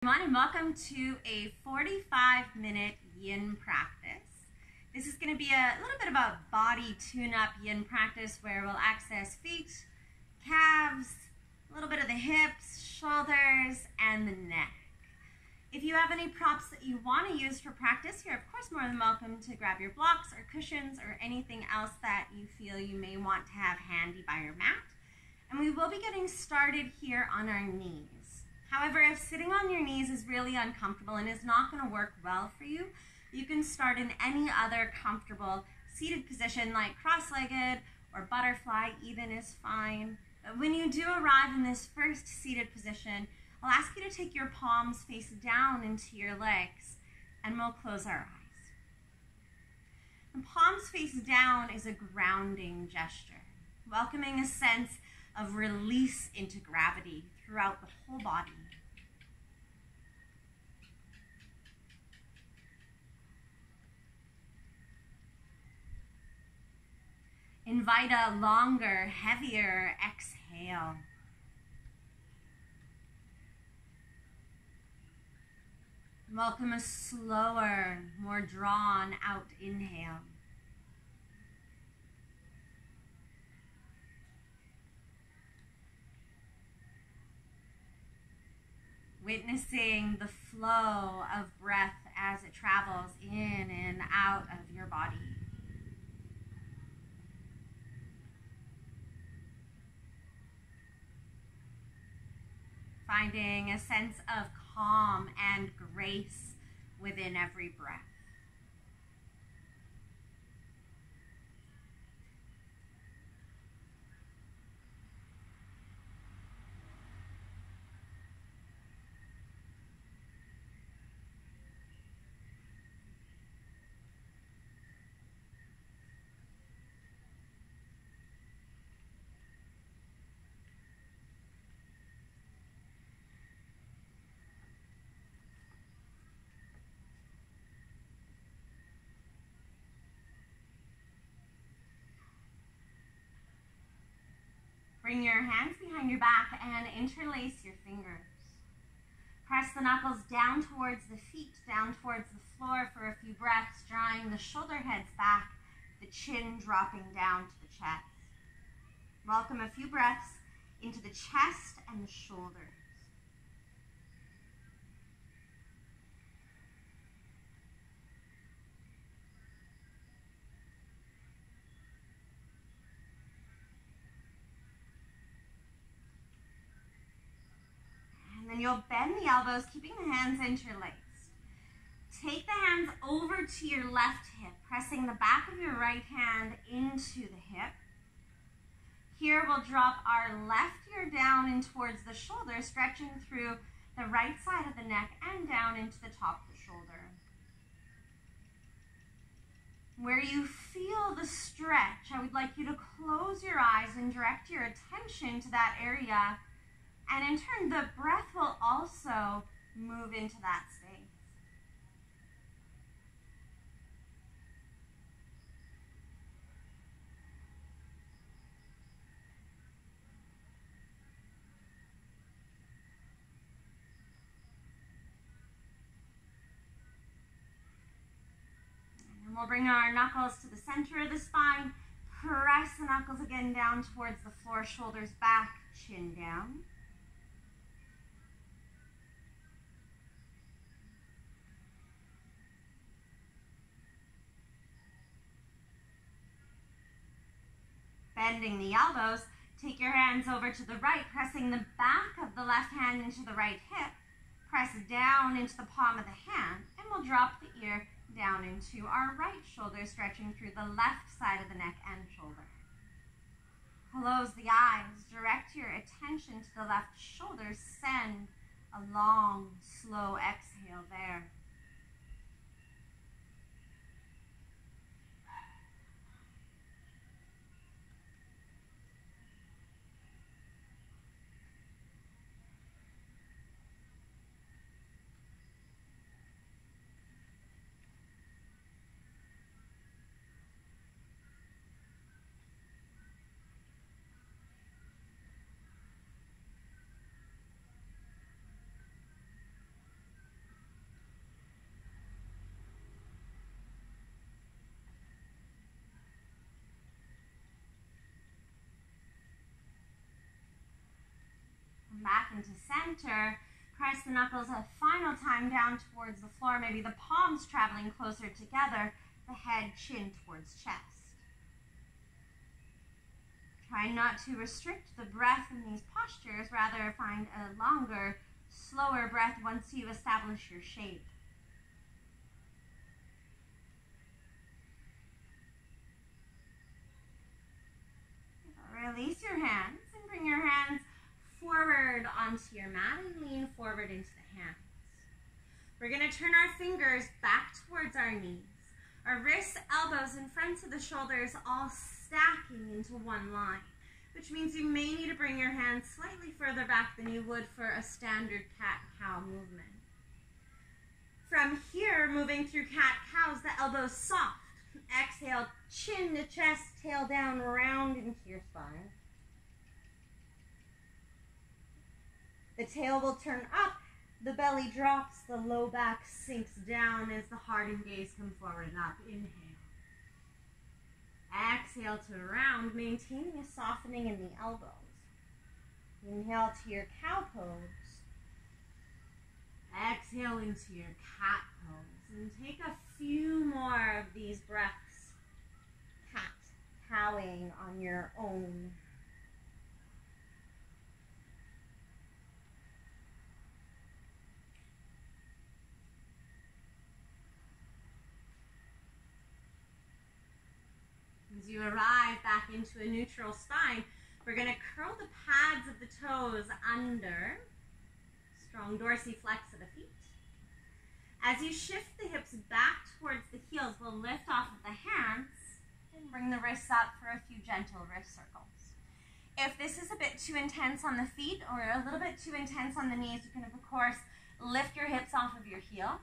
Everyone, and welcome to a 45-minute yin practice. This is going to be a little bit of a body tune-up yin practice where we'll access feet, calves, a little bit of the hips, shoulders, and the neck. If you have any props that you want to use for practice, you're of course more than welcome to grab your blocks or cushions or anything else that you feel you may want to have handy by your mat. And we will be getting started here on our knees. However, if sitting on your knees is really uncomfortable and is not going to work well for you, you can start in any other comfortable seated position like cross-legged or butterfly even is fine. But when you do arrive in this first seated position, I'll ask you to take your palms face down into your legs and we'll close our eyes. The palms face down is a grounding gesture, welcoming a sense of release into gravity throughout the whole body. Invite a longer, heavier exhale. Welcome a slower, more drawn out inhale. Witnessing the flow of breath as it travels in and out of your body. Finding a sense of calm and grace within every breath. Bring your hands behind your back and interlace your fingers. Press the knuckles down towards the feet, down towards the floor for a few breaths, drawing the shoulder heads back, the chin dropping down to the chest. Welcome a few breaths into the chest and the shoulders. And you'll bend the elbows, keeping the hands interlaced. Take the hands over to your left hip, pressing the back of your right hand into the hip. Here we'll drop our left ear down in towards the shoulder, stretching through the right side of the neck and down into the top of the shoulder. Where you feel the stretch, I would like you to close your eyes and direct your attention to that area. And in turn, the breath will also move into that space. And we'll bring our knuckles to the center of the spine. Press the knuckles again down towards the floor, shoulders back, chin down. Bending the elbows, take your hands over to the right, pressing the back of the left hand into the right hip. Press down into the palm of the hand, and we'll drop the ear down into our right shoulder, stretching through the left side of the neck and shoulder. Close the eyes, direct your attention to the left shoulder, send a long, slow exhale there. back into center. Press the knuckles a final time down towards the floor, maybe the palms traveling closer together, the head, chin towards chest. Try not to restrict the breath in these postures, rather find a longer, slower breath once you establish your shape. Release your hands and bring your hands forward onto your mat and lean forward into the hands. We're going to turn our fingers back towards our knees. Our wrists, elbows, and fronts of the shoulders all stacking into one line, which means you may need to bring your hands slightly further back than you would for a standard cat-cow movement. From here, moving through cat-cows, the elbows soft. Exhale, chin to chest, tail down, round into your spine. The tail will turn up, the belly drops, the low back sinks down as the heart and gaze come forward and up. Inhale. Exhale to round, maintaining a softening in the elbows. Inhale to your cow pose. Exhale into your cat pose. And take a few more of these breaths, cat-cowing on your own. As you arrive back into a neutral spine, we're going to curl the pads of the toes under. Strong dorsiflex of the feet. As you shift the hips back towards the heels, we'll lift off of the hands and bring the wrists up for a few gentle wrist circles. If this is a bit too intense on the feet or a little bit too intense on the knees, you can, of course, lift your hips off of your heels.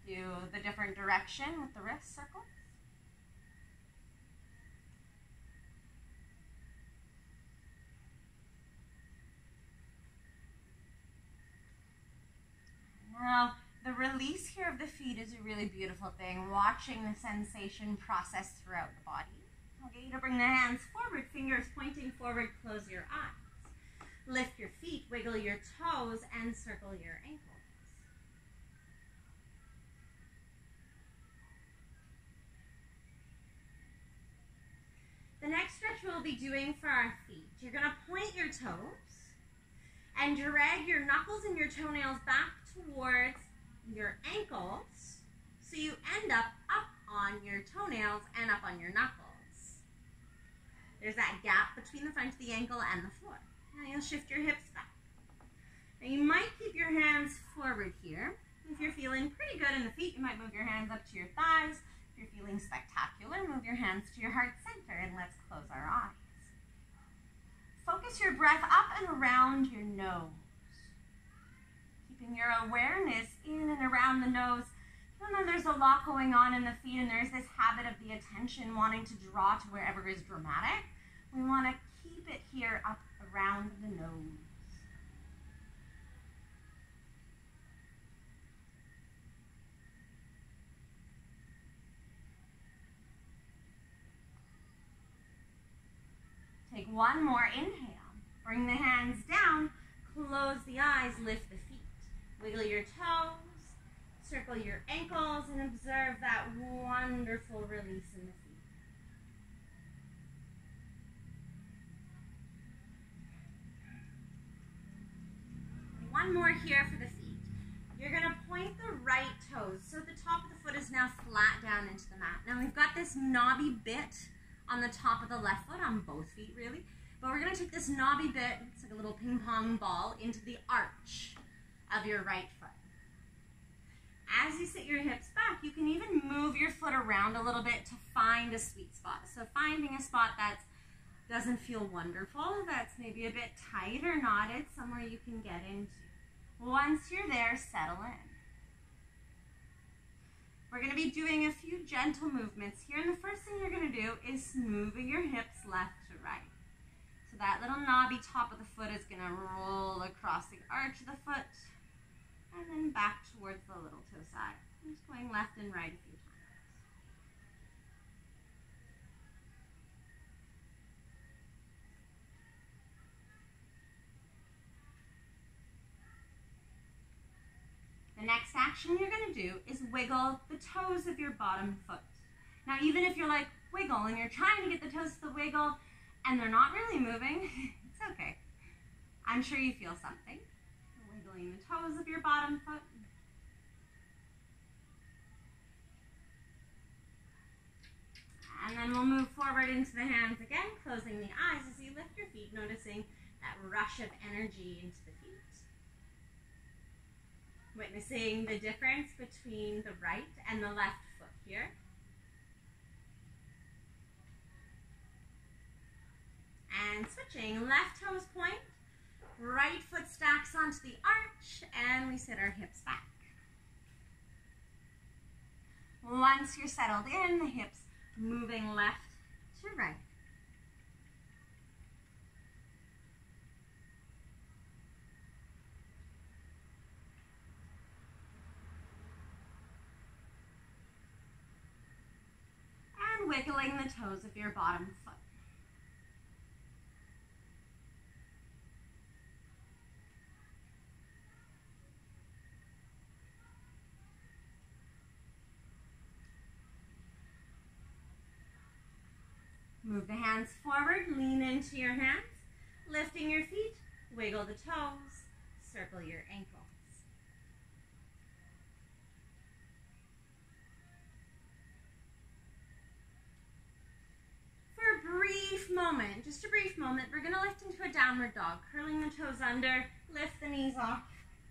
Do the different direction with the wrist circles. Now, the release here of the feet is a really beautiful thing, watching the sensation process throughout the body. I'll get you to bring the hands forward, fingers pointing forward, close your eyes. Lift your feet, wiggle your toes, and circle your ankles. The next stretch we'll be doing for our feet, you're going to point your toes and drag your knuckles and your toenails back towards your ankles so you end up on your toenails and up on your knuckles. There's that gap between the front of the ankle and the floor. Now you'll shift your hips back. Now you might keep your hands forward here. If you're feeling pretty good in the feet, you might move your hands up to your thighs. If you're feeling spectacular, move your hands to your heart center and let's close our eyes. Focus your breath up and around your nose. Keeping your awareness in and around the nose. Even though there's a lot going on in the feet and there's this habit of the attention wanting to draw to wherever is dramatic, we want to keep it here up around the nose. Take one more inhale. Bring the hands down, close the eyes, lift the feet. Wiggle your toes, circle your ankles, and observe that wonderful release in the feet. One more here for the feet. You're going to point the right toes so the top of the foot is now flat down into the mat. Now we've got this knobby bit on the top of the left foot, on both feet really. But we're going to take this knobby bit, it's like a little ping pong ball, into the arch of your right foot. As you sit your hips back, you can even move your foot around a little bit to find a sweet spot. So finding a spot that doesn't feel wonderful, that's maybe a bit tight or knotted, somewhere you can get into. Once you're there, settle in. We're going to be doing a few gentle movements here, and the first thing you're going to do is moving your hips left to right. So that little knobby top of the foot is going to roll across the arch of the foot, and then back towards the little toe side. I'm just going left and right a few times. action you're going to do is wiggle the toes of your bottom foot. Now, even if you're like, wiggle, and you're trying to get the toes to wiggle, and they're not really moving, it's okay. I'm sure you feel something. Wiggling the toes of your bottom foot. And then we'll move forward into the hands again, closing the eyes as you lift your feet, noticing that rush of energy into the feet. Witnessing the difference between the right and the left foot here. And switching, left toes point, right foot stacks onto the arch, and we sit our hips back. Once you're settled in, the hips moving left to right. And wiggling the toes of your bottom foot. Move the hands forward, lean into your hands, lifting your feet, wiggle the toes, circle your ankles. For a brief moment, just a brief moment, we're going to lift into a downward dog, curling the toes under, lift the knees off,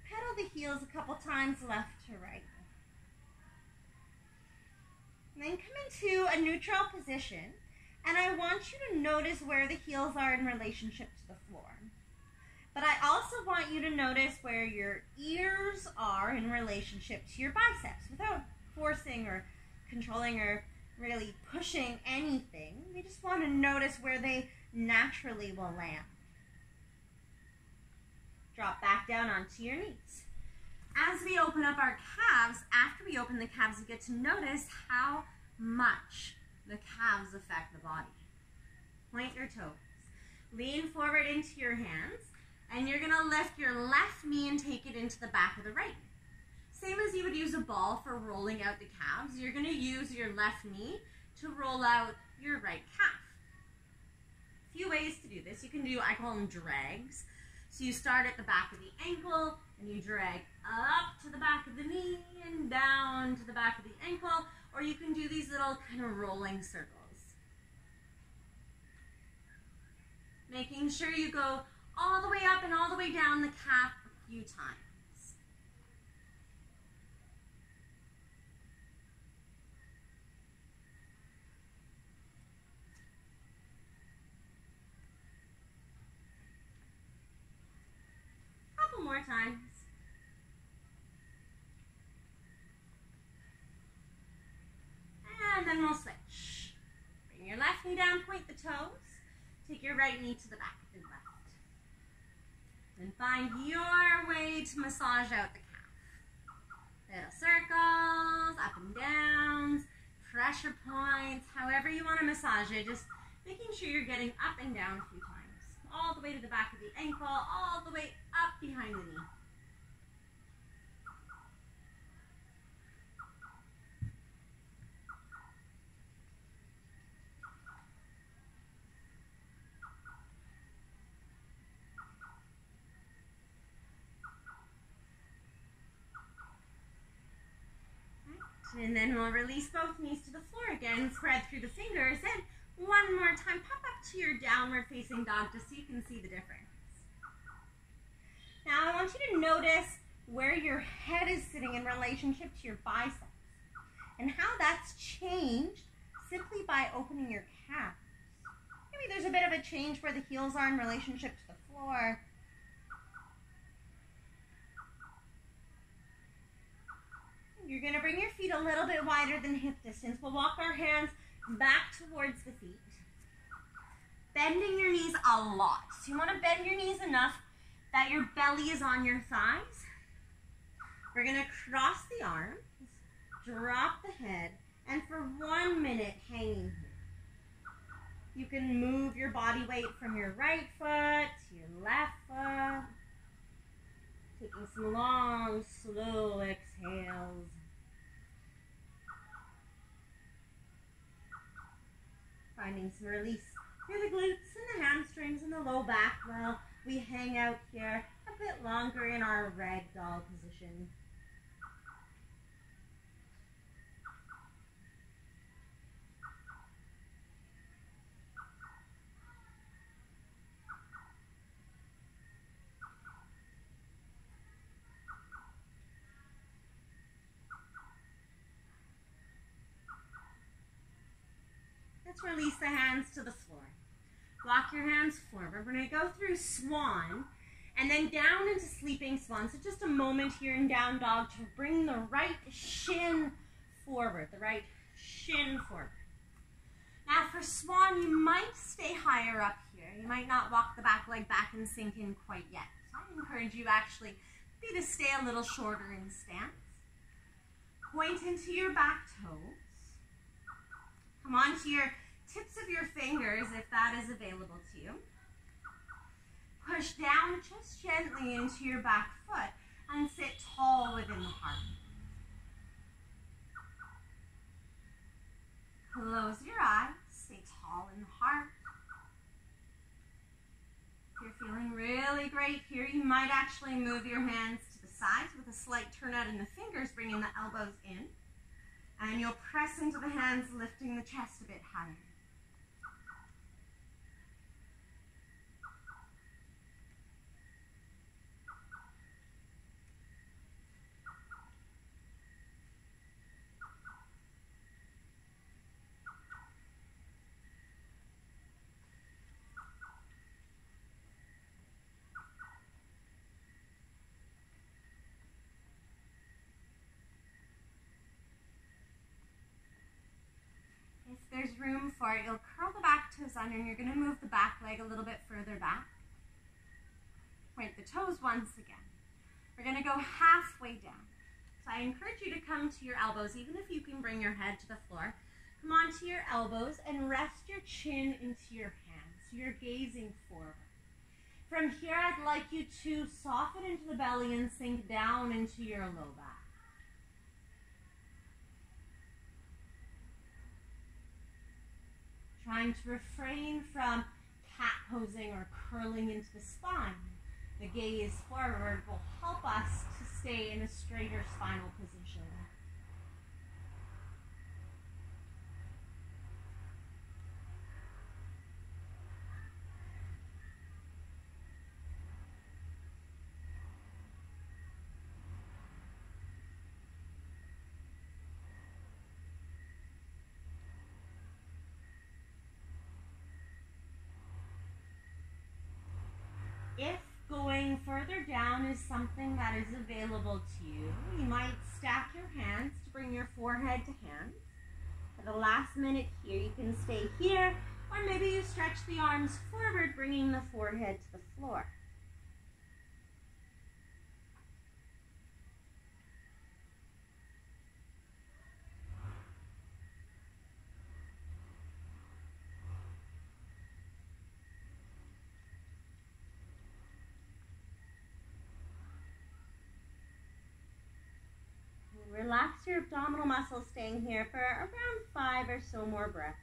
pedal the heels a couple times left to right. And then come into a neutral position. And I want you to notice where the heels are in relationship to the floor. But I also want you to notice where your ears are in relationship to your biceps without forcing or controlling or really pushing anything. We just want to notice where they naturally will land. Drop back down onto your knees. As we open up our calves, after we open the calves, you get to notice how much the calves affect the body. Point your toes. Lean forward into your hands, and you're going to lift your left knee and take it into the back of the right. Same as you would use a ball for rolling out the calves, you're going to use your left knee to roll out your right calf. A few ways to do this. You can do, I call them drags. So you start at the back of the ankle, and you drag up to the back of the knee and down to the back of the ankle, or you can do these little kind of rolling circles. Making sure you go all the way up and all the way down the calf a few times. Couple more times. And then we'll switch. Bring your left knee down, point the toes. Take your right knee to the back of the left. Then find your way to massage out the calf. Little circles, up and downs, pressure points, however you want to massage it. Just making sure you're getting up and down a few times. All the way to the back of the ankle, all the way up behind the knee. And then we'll release both knees to the floor again, spread through the fingers, and one more time, pop up to your downward facing dog just so you can see the difference. Now I want you to notice where your head is sitting in relationship to your biceps and how that's changed simply by opening your calves. Maybe there's a bit of a change where the heels are in relationship to the floor. You're going to bring your feet a little bit wider than hip distance. We'll walk our hands back towards the feet. Bending your knees a lot. So you want to bend your knees enough that your belly is on your thighs. We're going to cross the arms, drop the head, and for 1 minute, hanging here. You can move your body weight from your right foot to your left foot. Taking some long, slow exhales. finding some release through the glutes and the hamstrings and the low back while we hang out here a bit longer in our ragdoll position. Let's release the hands to the floor. Walk your hands forward. We're going to go through swan and then down into sleeping swan. So just a moment here in down dog to bring the right shin forward, Now for swan, you might stay higher up here. You might not walk the back leg back and sink in quite yet. So I encourage you actually maybe to stay a little shorter in stance. Point into your back toes. Come onto your tips of your fingers if that is available to you. Push down just gently into your back foot and sit tall within the heart. Close your eyes, stay tall in the heart. If you're feeling really great here, you might actually move your hands to the sides with a slight turn out in the fingers, bringing the elbows in. And you'll press into the hands, lifting the chest a bit higher. If there's room for it, you'll curl the back toes under and you're going to move the back leg a little bit further back. Point the toes once again. We're going to go halfway down. So I encourage you to come to your elbows, even if you can bring your head to the floor. Come onto your elbows and rest your chin into your hands. So you're gazing forward. From here, I'd like you to soften into the belly and sink down into your low back. Trying to refrain from cat posing or curling into the spine. The gaze forward will help us to stay in a straighter spinal position. If going further down is something that is available to you, you might stack your hands to bring your forehead to hands. At the last minute here, you can stay here, or maybe you stretch the arms forward, bringing the forehead to the floor. Relax your abdominal muscles, staying here for around 5 or so more breaths.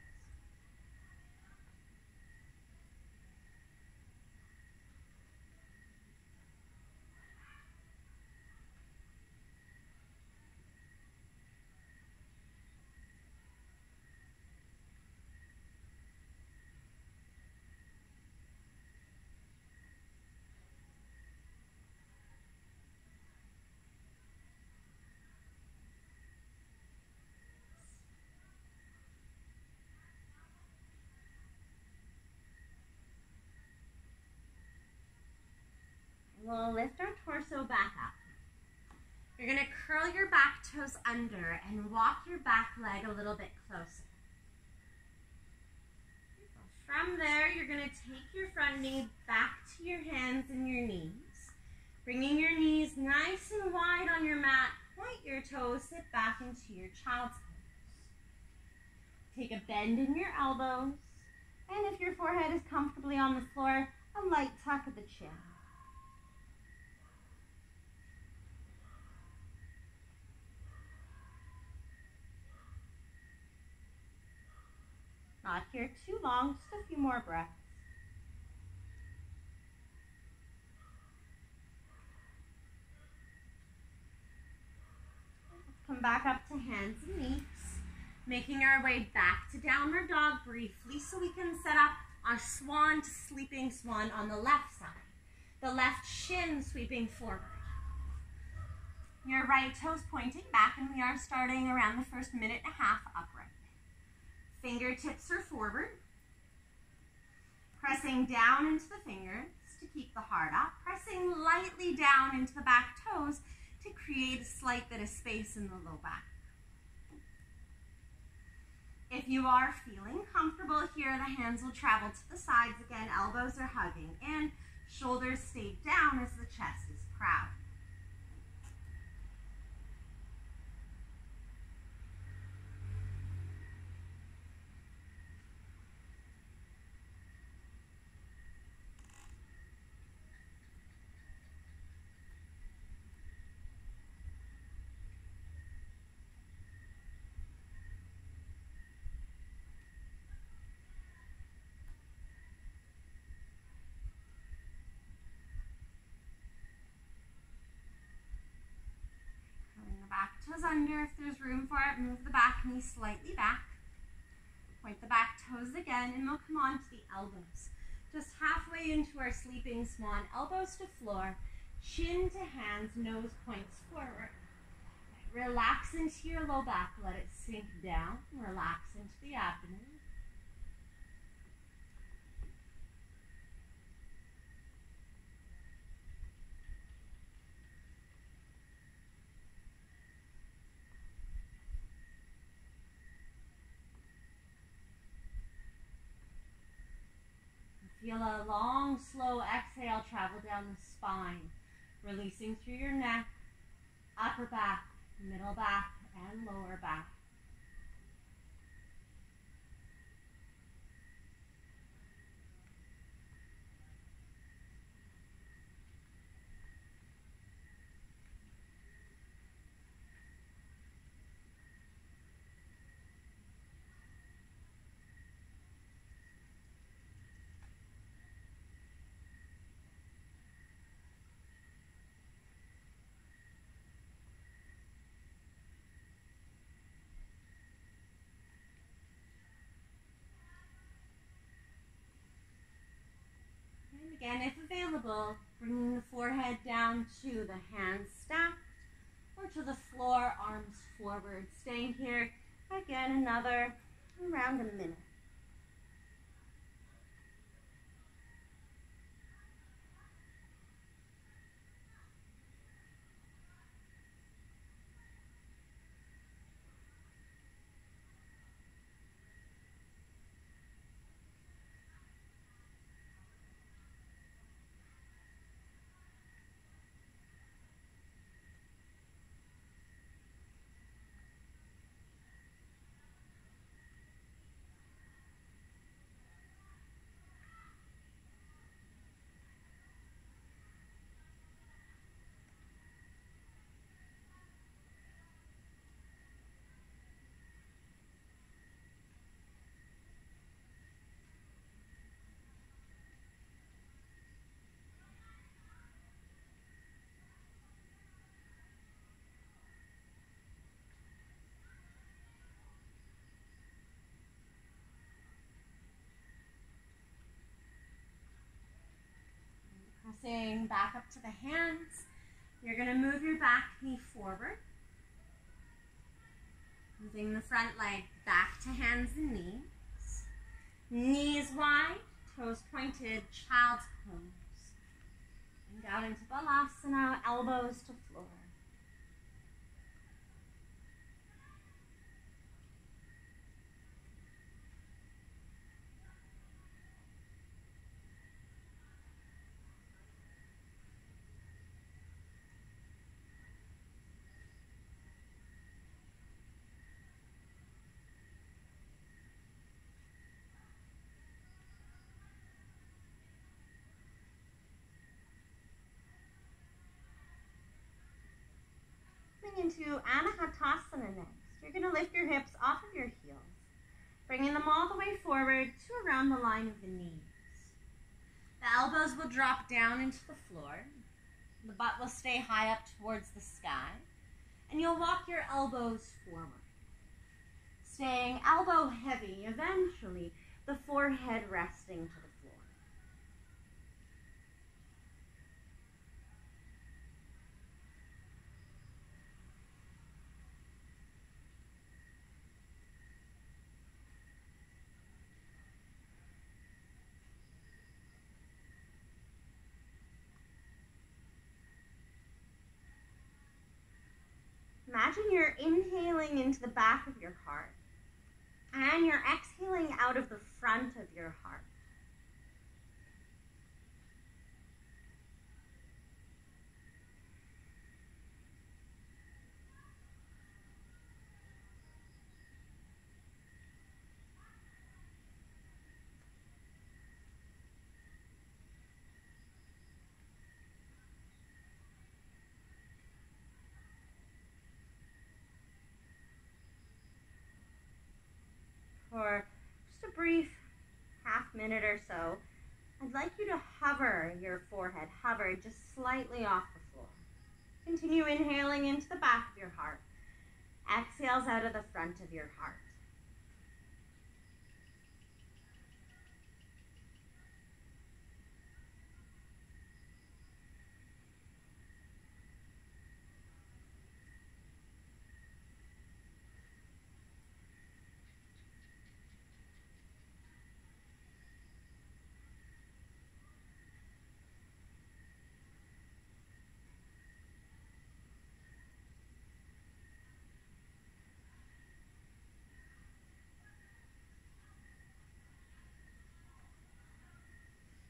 We'll lift our torso back up. You're going to curl your back toes under and walk your back leg a little bit closer. From there, you're going to take your front knee back to your hands and your knees. Bringing your knees nice and wide on your mat, point your toes, sit back into your child's pose. Take a bend in your elbows, and if your forehead is comfortably on the floor, a light tuck of the chin. Not here too long, just a few more breaths. Let's come back up to hands and knees, making our way back to downward dog briefly so we can set up our swan to sleeping swan on the left side. The left shin sweeping forward. Your right toes pointing back, and we are starting around the first minute and a half upright. Fingertips are forward. Pressing down into the fingers to keep the heart up. Pressing lightly down into the back toes to create a slight bit of space in the low back. If you are feeling comfortable here, the hands will travel to the sides again. Elbows are hugging in. Shoulders stay down as the chest is proud. Back toes under if there's room for it. Move the back knee slightly back. Point the back toes again, and we'll come on to the elbows. Just halfway into our sleeping swan, elbows to floor, chin to hands, nose points forward. Relax into your low back. Let it sink down. Relax into the abdomen. Feel a long, slow exhale travel down the spine, releasing through your neck, upper back, middle back, and lower back. Again, if available, bringing the forehead down to the hands stacked or to the floor, arms forward. Staying here, again, another around a minute. Pressing back up to the hands. You're going to move your back knee forward. Moving the front leg back to hands and knees. Knees wide, toes pointed, child's pose. And down into Balasana, elbows to floor. Into Anahatasana next. You're going to lift your hips off of your heels. Bringing them all the way forward to around the line of the knees. The elbows will drop down into the floor. The butt will stay high up towards the sky. And you'll walk your elbows forward. Staying elbow heavy, eventually the forehead resting to the floor. Imagine you're inhaling into the back of your heart and you're exhaling out of the front of your heart. For just a brief half minute or so, I'd like you to hover your forehead, hover just slightly off the floor. Continue inhaling into the back of your heart. Exhales out of the front of your heart.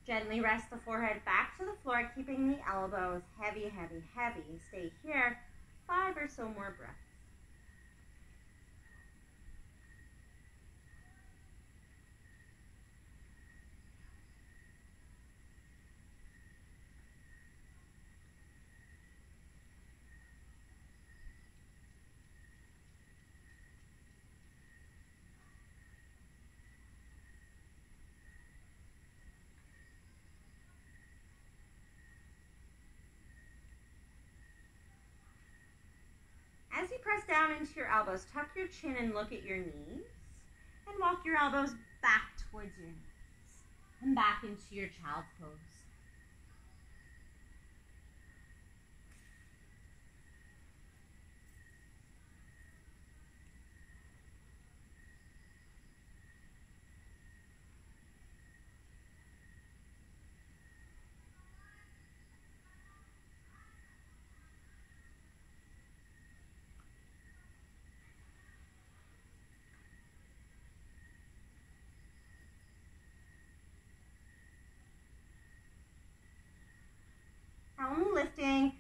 Gently rest the forehead back to the floor, keeping the elbows heavy, heavy, heavy. Stay here 5 or so more breaths. As you press down into your elbows, tuck your chin and look at your knees, and walk your elbows back towards your knees, and back into your child's pose. Only lifting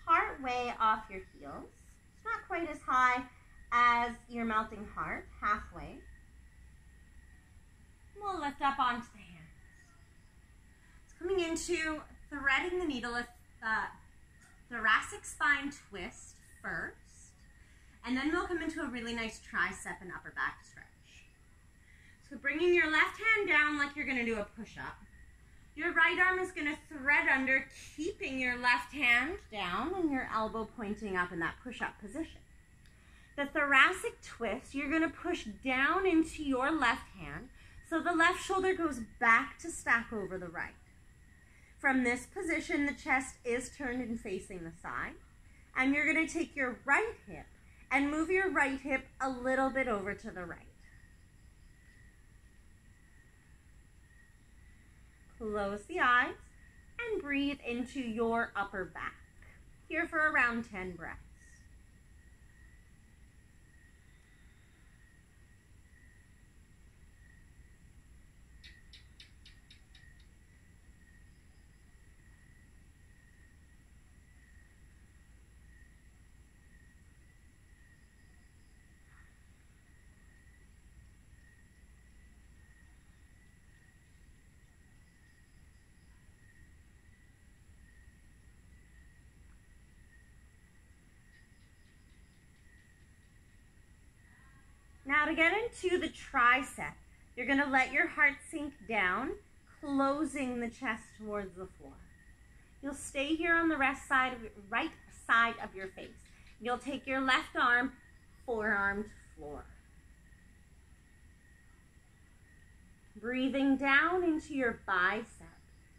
part way off your heels. It's not quite as high as your melting heart, halfway. We'll lift up onto the hands. It's coming into threading the needle with the thoracic spine twist first, and then we'll come into a really nice tricep and upper back stretch. So bringing your left hand down like you're going to do a push-up. Your right arm is going to thread under, keeping your left hand down and your elbow pointing up in that push-up position. The thoracic twist, you're going to push down into your left hand, so the left shoulder goes back to stack over the right. From this position, the chest is turned and facing the side, and you're going to take your right hip and move your right hip a little bit over to the right. Close the eyes and breathe into your upper back. Here for around 10 breaths. to get into the tricep, you're going to let your heart sink down, closing the chest towards the floor. You'll stay here on the right side of your face. You'll take your left arm, forearm to floor. Breathing down into your bicep,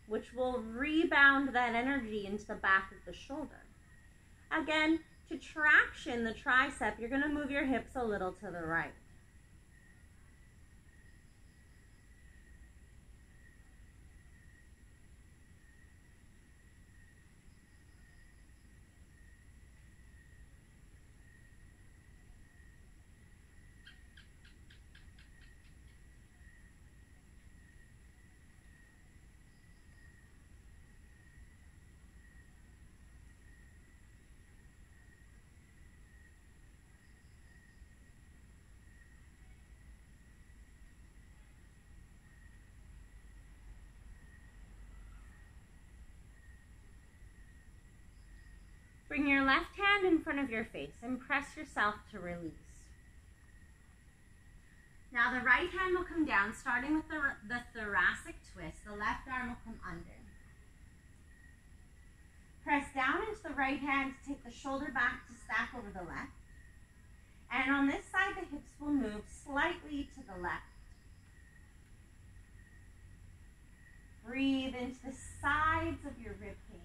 which will rebound that energy into the back of the shoulder. Again, to traction the tricep, you're going to move your hips a little to the right. Bring your left hand in front of your face and press yourself to release. Now the right hand will come down, starting with the thoracic twist. The left arm will come under. Press down into the right hand to take the shoulder back to stack over the left. And on this side, the hips will move slightly to the left. Breathe into the sides of your rib cage.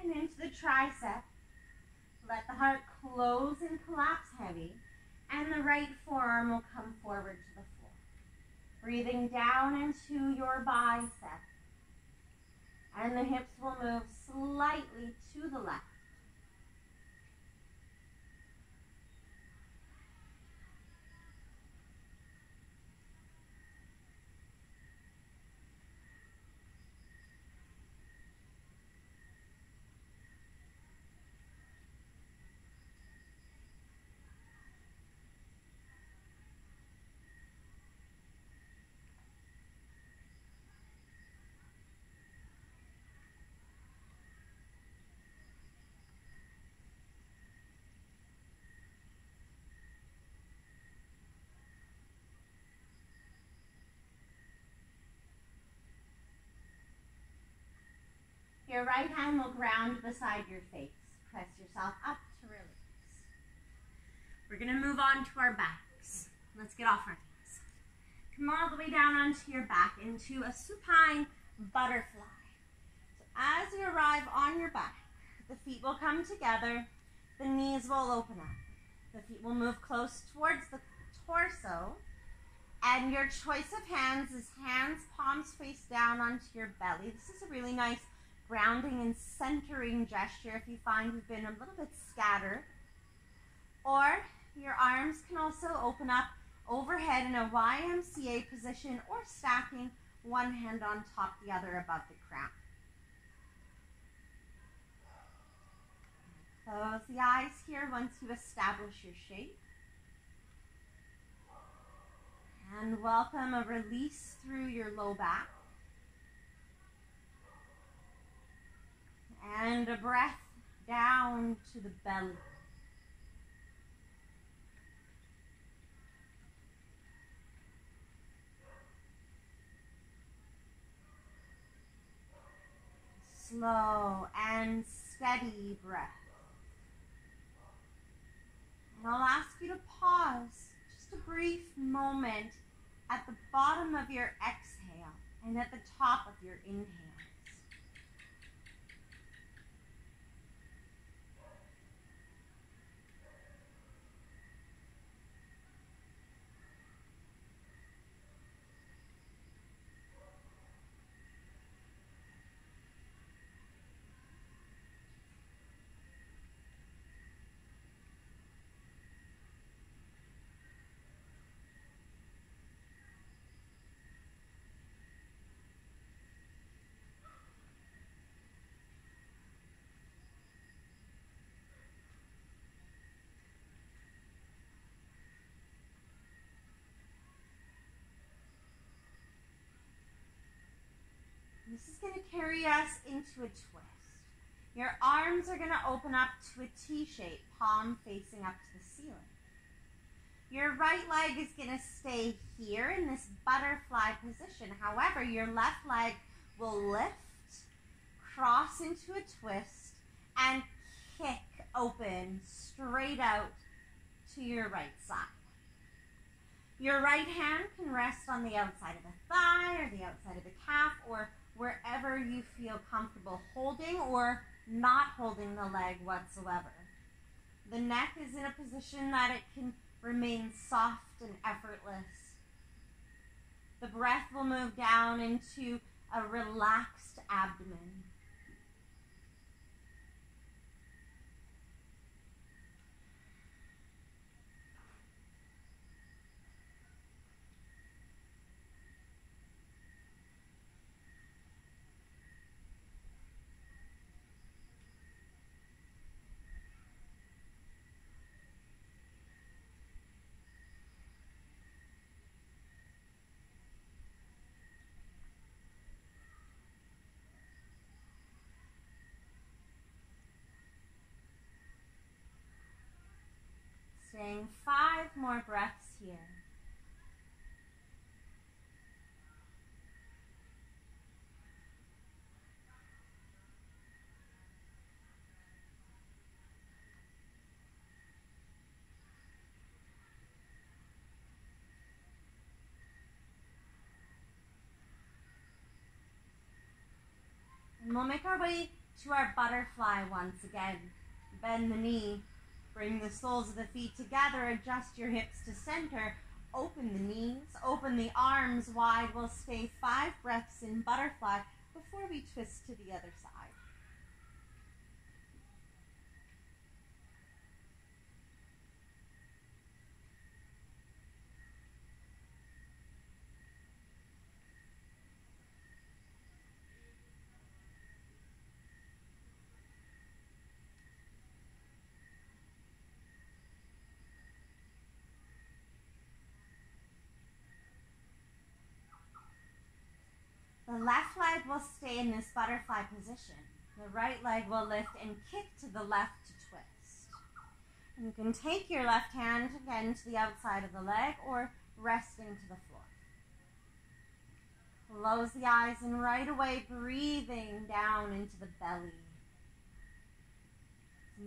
And into the tricep. Let the heart close and collapse heavy, and the right forearm will come forward to the floor. Breathing down into your bicep, and the hips will move slightly to the left. Your right hand will ground beside your face. Press yourself up to release. We're going to move on to our backs. Let's get off our knees. Come all the way down onto your back into a supine butterfly. So as you arrive on your back, the feet will come together, the knees will open up. The feet will move close towards the torso, and your choice of hands is hands, palms face down onto your belly. This is a really nice grounding and centering gesture if you find you've been a little bit scattered. Or your arms can also open up overhead in a YMCA position, or stacking one hand on top the other above the crown. Close the eyes here once you establish your shape. And welcome a release through your low back. And a breath down to the belly. Slow and steady breath. And I'll ask you to pause just a brief moment at the bottom of your exhale and at the top of your inhale. This is going to carry us into a twist. Your arms are going to open up to a T shape, palm facing up to the ceiling. Your right leg is going to stay here in this butterfly position. However, your left leg will lift, cross into a twist, and kick open straight out to your right side. Your right hand can rest on the outside of the thigh or the outside of the calf or wherever you feel comfortable holding or not holding the leg whatsoever. The neck is in a position that it can remain soft and effortless. The breath will move down into a relaxed abdomen. Staying 5 more breaths here. And we'll make our way to our butterfly once again. Bend the knee. Bring the soles of the feet together, adjust your hips to center, open the knees, open the arms wide. We'll stay 5 breaths in butterfly before we twist to the other side. The left leg will stay in this butterfly position. The right leg will lift and kick to the left to twist. And you can take your left hand again to the outside of the leg or resting to the floor. Close the eyes and right away breathing down into the belly.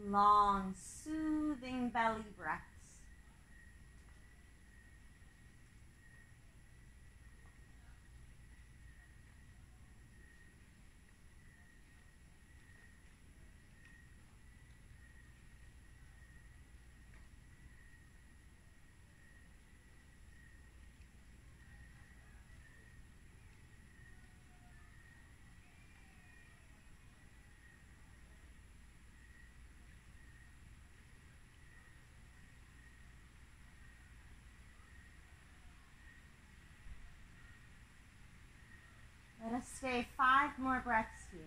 Long, soothing belly breaths. Let us stay 5 more breaths here.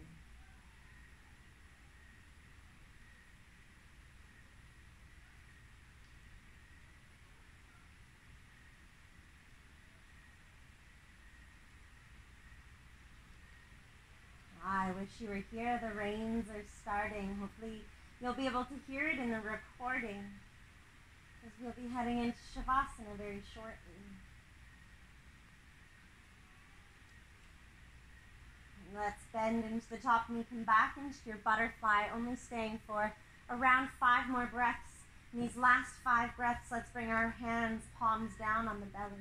I wish you were here. The rains are starting. Hopefully you'll be able to hear it in the recording because we'll be heading into Shavasana very shortly. Let's bend into the top knee, come back into your butterfly, only staying for around 5 more breaths. In these last 5 breaths, let's bring our hands, palms down on the belly.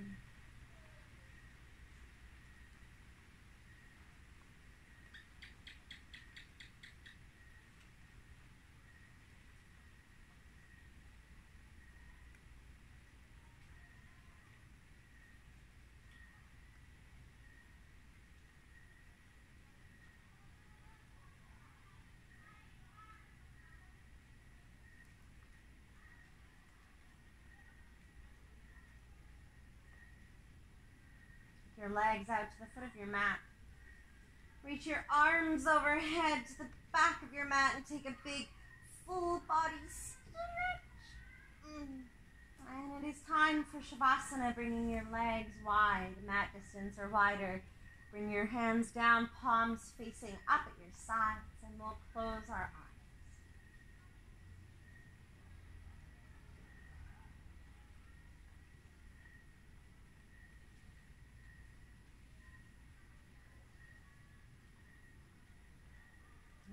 Your legs out to the foot of your mat. Reach your arms overhead to the back of your mat and take a big full body stretch. And it is time for Shavasana, bringing your legs wide, mat distance or wider. Bring your hands down, palms facing up at your sides, and we'll close our eyes.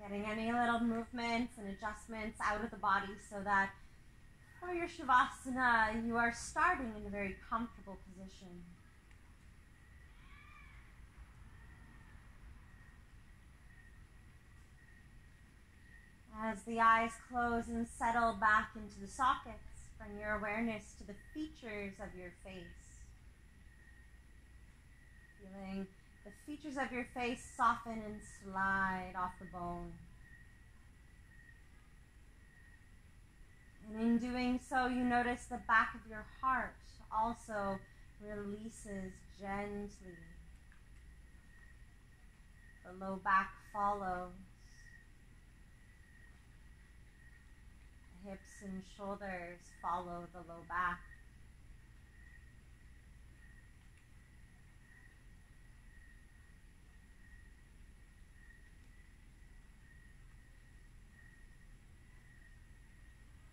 Getting any little movements and adjustments out of the body so that for your Shavasana, you are starting in a very comfortable position. As the eyes close and settle back into the sockets, bring your awareness to the features of your face. Feeling the features of your face soften and slide off the bone. And in doing so, you notice the back of your heart also releases gently. The low back follows. The hips and shoulders follow the low back.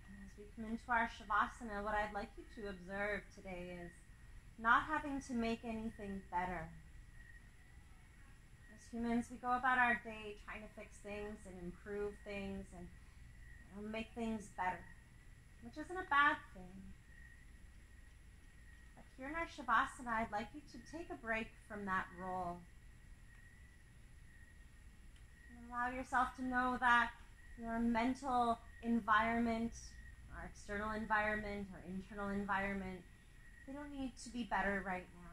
As we come into our Shavasana, what I'd like you to observe today is not having to make anything better. As humans, we go about our day trying to fix things and improve things and make things better, which isn't a bad thing. But here in our Shavasana, I'd like you to take a break from that role. And allow yourself to know that your mental environment, our external environment, our internal environment, they don't need to be better right now.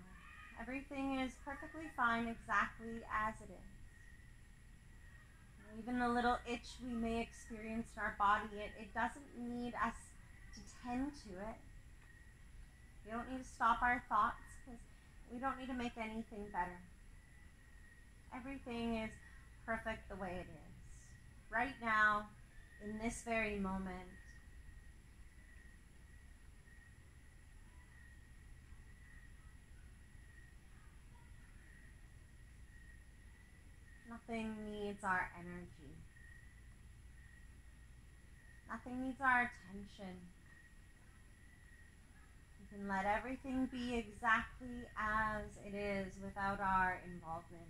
Everything is perfectly fine exactly as it is. Even the little itch we may experience in our body, it doesn't need us to tend to it. We don't need to stop our thoughts because we don't need to make anything better. Everything is perfect the way it is. Right now, in this very moment. Nothing needs our energy. Nothing needs our attention. We can let everything be exactly as it is without our involvement.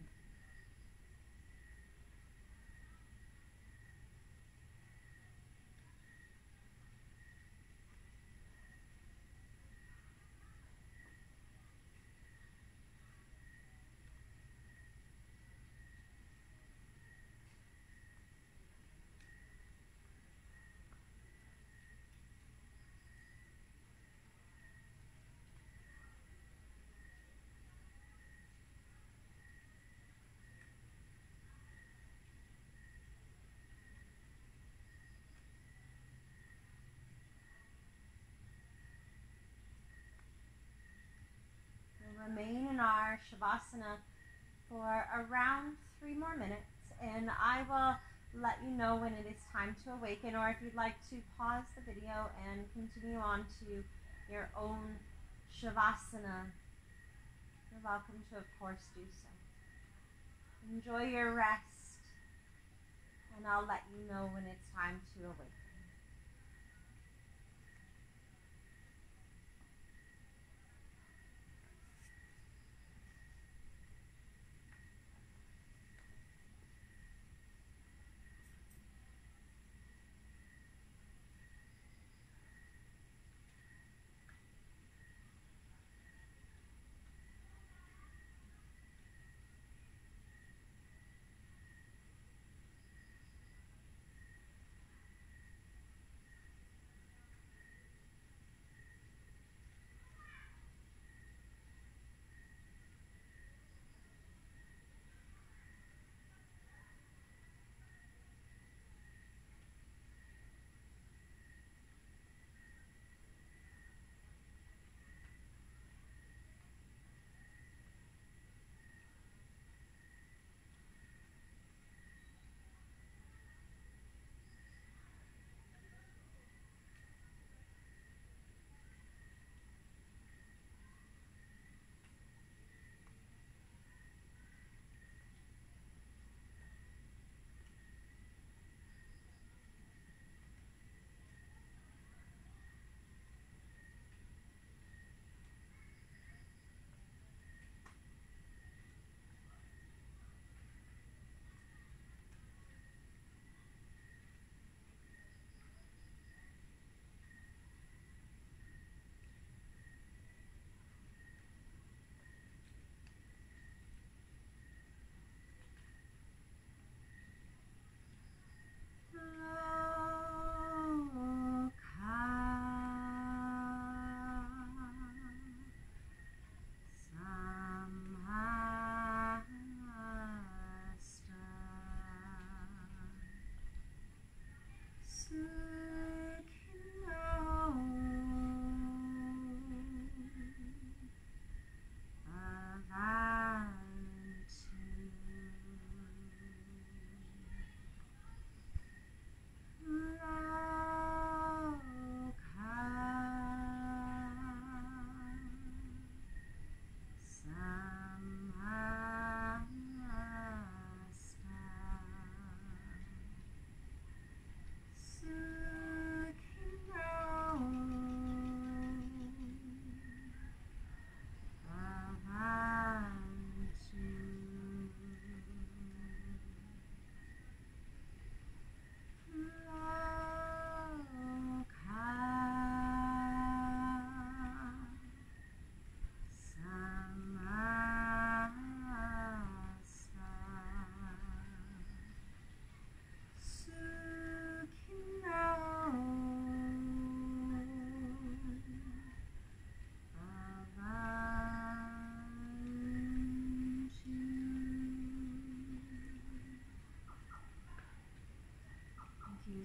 Remain in our Shavasana for around 3 more minutes, and I will let you know when it is time to awaken, or if you'd like to pause the video and continue on to your own Shavasana, you're welcome to, of course, do so. Enjoy your rest, and I'll let you know when it's time to awaken.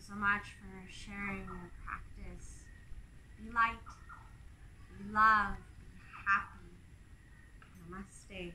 so much for sharing your practice. Be light, be love, be happy. Namaste.